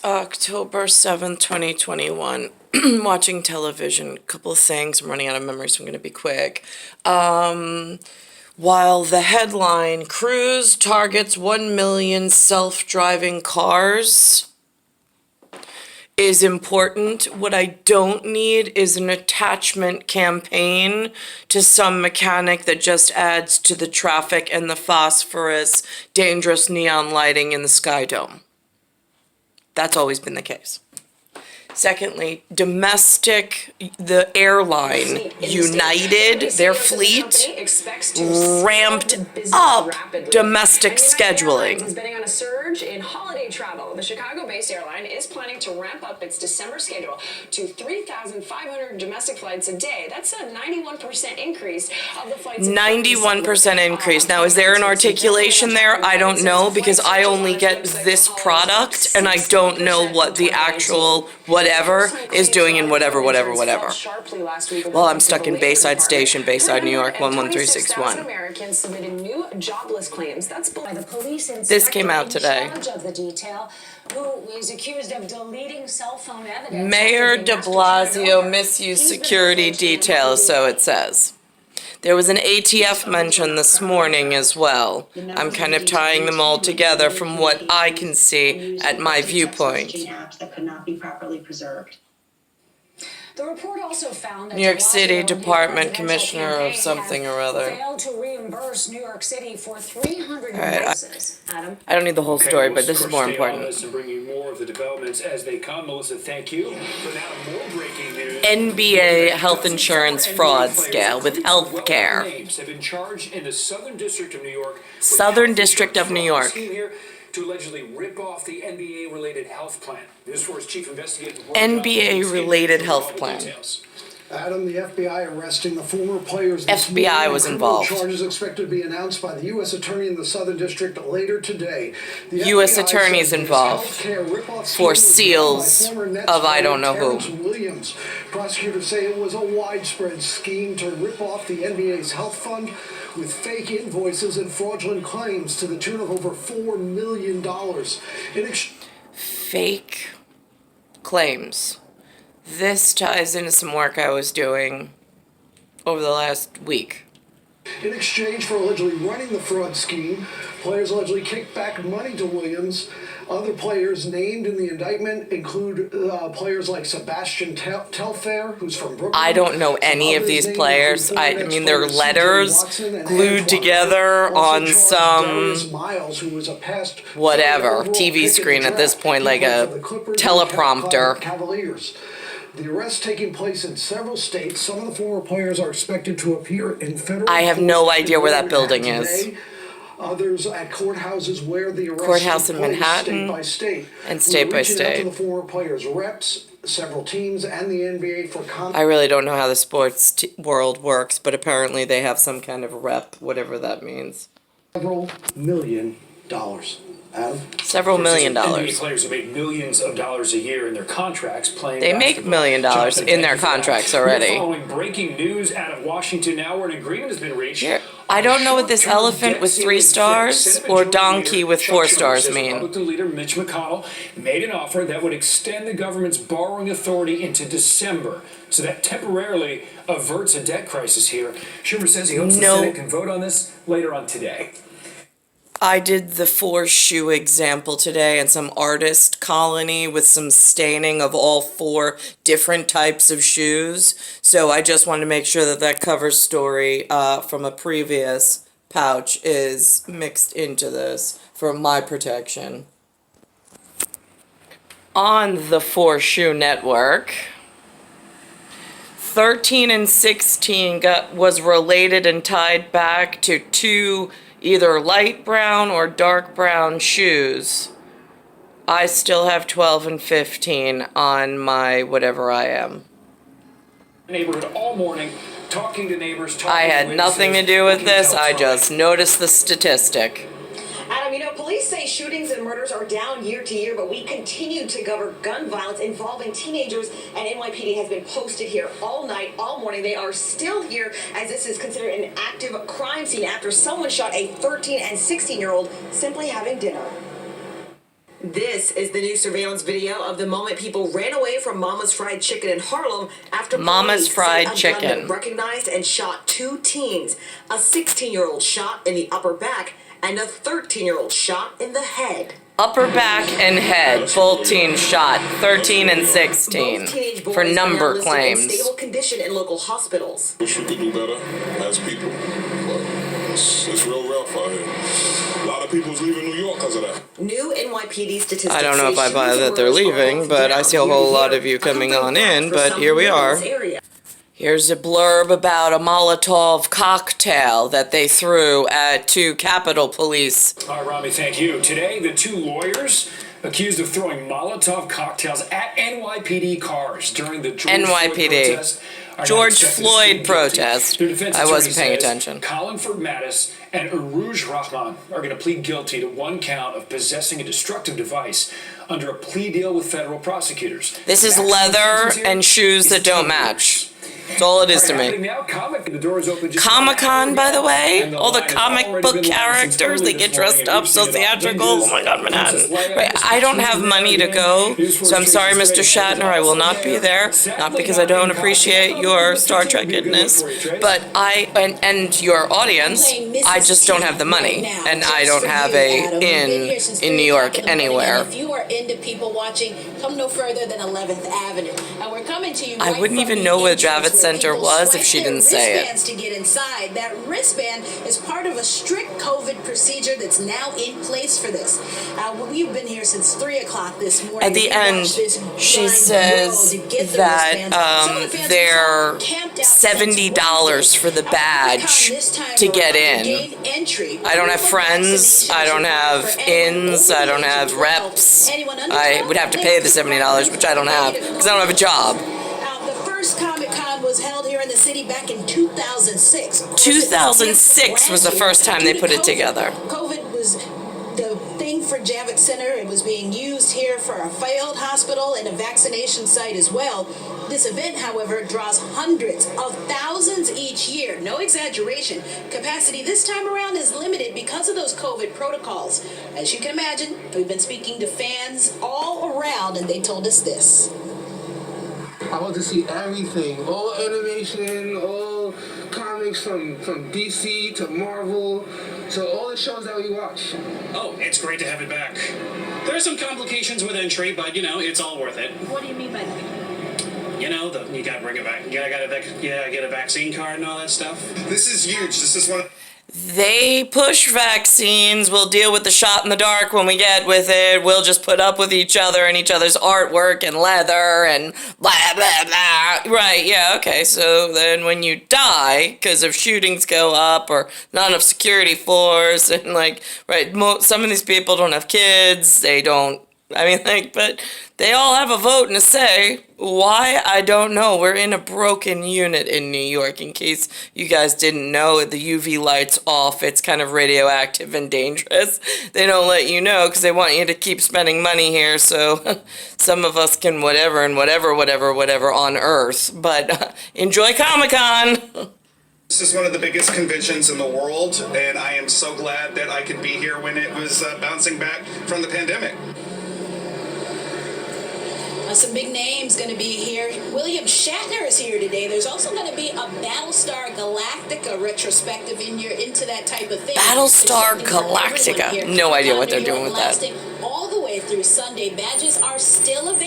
October 7th, 2021. Watching television. A couple of things. I'm running out of memory, so I'm going to be quick. While the headline, Cruise targets 1 million self-driving cars, is important. What I don't need is an attachment campaign to some mechanic that just adds to the traffic and the phosphorus, dangerous neon lighting in the Sky Dome. That's always been the case. Secondly, domestic, the airline, United, their fleet, ramped up domestic scheduling. Is betting on a surge in holiday travel. The Chicago-based airline is planning to ramp up its December schedule to 3,500 domestic flights a day. That's a 91% increase of the flights. 91% increase. Now, is there an articulation there? I don't know, because I only get this product, and I don't know what the actual whatever is doing in whatever. Well, I'm stuck in Bayside Station, Bayside, New York, 11361. Americans submitted new jobless claims. That's by the police. This came out today. Who is accused of deleting cell phone evidence. Mayor de Blasio misused security details, so it says. There was an ATF mention this morning as well. I'm kind of tying them all together from what I can see at my viewpoint. That could not be properly preserved. The report also found that New York City Department Commissioner of something or other. Failed to reimburse New York City for 300 devices. Adam? I don't need the whole story, but this is more important. And bringing more of the developments as they come. Melissa, thank you. But now more breaking news. NBA health insurance fraud scale with health care. Have been charged in the Southern District of New York. Southern District of New York. To allegedly rip off the NBA-related health plan. News 4's chief investigative NBA-related health plan. Adam, the FBI arresting the former players this morning. FBI was involved. Charges expected to be announced by the U.S. Attorney in the Southern District later today. The U.S. FBI attorneys involved for seals of I don't know who. Williams. Prosecutors say it was a widespread scheme to rip off the NBA's health fund with fake invoices and fraudulent claims to the tune of over $4 million. Fake claims. This ties into some work I was doing over the last week. In exchange for allegedly running the fraud scheme, players allegedly kicked back money to Williams. Other players named in the indictment include players like Sebastian Telfair, who's from Brooklyn. I don't know any of these players. I mean, they're letters glued together on some whatever TV screen at this point, like a teleprompter. The arrests taking place in several states. Some of the former players are expected to appear in federal. I have no idea where that building is. Others at courthouses where the arrests courthouse in Manhattan state by state. And state by state. To the former players' reps, several teams, and the NBA for I really don't know how the sports world works, but apparently they have some kind of rep, whatever that means. Several $1 million. Adam? Several $1 million. NBA players have made millions of dollars a year in their contracts playing. They make $1 million in their contracts already. We're following breaking news out of Washington now, where an agreement has been reached. Here, I don't know what this elephant with 3 stars or donkey with 4 stars mean. Republican leader Mitch McConnell made an offer that would extend the government's borrowing authority into December, so that temporarily averts a debt crisis here. Schumer says he hopes the Senate can vote on this later on today. I did the 4-shoe example today and some artist colony with some staining of all 4 different types of shoes. So I just wanted to make sure that that cover story from a previous pouch is mixed into this for my protection. On the 4-shoe network, 13 and 16 was related and tied back to 2 either light brown or dark brown shoes. I still have 12 and 15 on my whatever I am. Neighborhood all morning, talking to neighbors. I had nothing to do with this. I just noticed the statistic. Adam, you know, police say shootings and murders are down year to year, but we continue to cover gun violence involving teenagers, and NYPD has been posted here all night, all morning. They are still here as this is considered an active crime scene after someone shot a 13 and 16-year-old simply having dinner. This is the new surveillance video of the moment people ran away from Mama's Fried Chicken in Harlem after Mama's police Fried say a gunman Chicken. recognized and shot 2 teens, a 16-year-old shot in the upper back and a 13-year-old shot in the head. Upper back and head, both teens shot, 13 and 16, Both teenage boys for are now number listed in claims. stable condition in local hospitals. Wish we could do better as people, but it's real rough out here. A lot of people's leaving New York because of that. New NYPD statistics. I don't know if I say buy shootings that and they're murders are leaving, both but I down see a whole lot year. of you coming A on in, for but some here we people in are. this area. Here's a blurb about a Molotov cocktail that they threw at 2 Capitol Police. All right, Robbie, thank you. Today, the 2 lawyers accused of throwing Molotov cocktails at NYPD cars during the George NYPD. Floyd protest are now George expected to Floyd plead guilty. protest. Their defense I wasn't attorney paying says attention. Collinford Mattis and Aruj Rahman are going to plead guilty to 1 count of possessing a destructive device under a plea deal with federal prosecutors. This is Maximum leather sentence here and shoes is that don't 10 match. years. That's all it is to Happening me. now, the door is open just Comic-Con, by the way, and all the line has comic already book been lined since characters, early they this get dressed morning, up and so we've seen about theatrical. Oh my god, Princess man. Leia, Right, I don't have money to go, so I'm sorry, Mr. Shatner, I will not be there. Not because I don't appreciate your Star Trek-ness, but and your audience, I just don't have the money, and I don't have a in New York anywhere. If you are into people watching, come no further than 11th Avenue. And we're coming to you. I wouldn't even know where Javet Center was if she didn't say it. To get inside. That wristband is part of a strict COVID procedure that's now in place for this. We've been here since 3 o'clock this morning. At the end, she says that they're $70 for the badge to get in. I don't have friends, I don't have ins, I don't have reps. I would have to pay the $70, which I don't have, because I don't have a job. The first Comic-Con was held here in the city back in 2006. 2006 was the first time they put it together. COVID was the thing for Javet Center. It was being used here for a failed hospital and a vaccination site as well. This event, however, draws hundreds of thousands each year. No exaggeration. Capacity this time around is limited because of those COVID protocols. As you can imagine, we've been speaking to fans all around, and they told us this. I want to see everything, all animation, all comics from DC to Marvel, to all the shows that we watch. Oh, it's great to have it back. There are some complications with entry, but it's all worth it. What do you mean by that? You gotta bring it back. You gotta get a vaccine card and all that stuff. This is huge. This is one. They push vaccines, we'll deal with the shot in the dark when we get with it, we'll just put up with each other and each other's artwork and leather and blah, blah, blah. Right, yeah, okay, so then when you die, because if shootings go up or not enough security force, and some of these people don't have kids, they don't, but they all have a vote and a say. Why? I don't know. We're in a broken unit in New York. In case you guys didn't know, the UV light's off. It's kind of radioactive and dangerous. They don't let you know because they want you to keep spending money here so some of us can whatever on Earth. But enjoy Comic-Con! This is one of the biggest conventions in the world, and I am so glad that I could be here when it was bouncing back from the pandemic. Some big names going to be here. William Shatner is here today. There's also going to be a Battlestar Galactica retrospective into that type of thing. Battlestar Galactica. No idea what they're doing with that. All the way through Sunday. Badges are still available.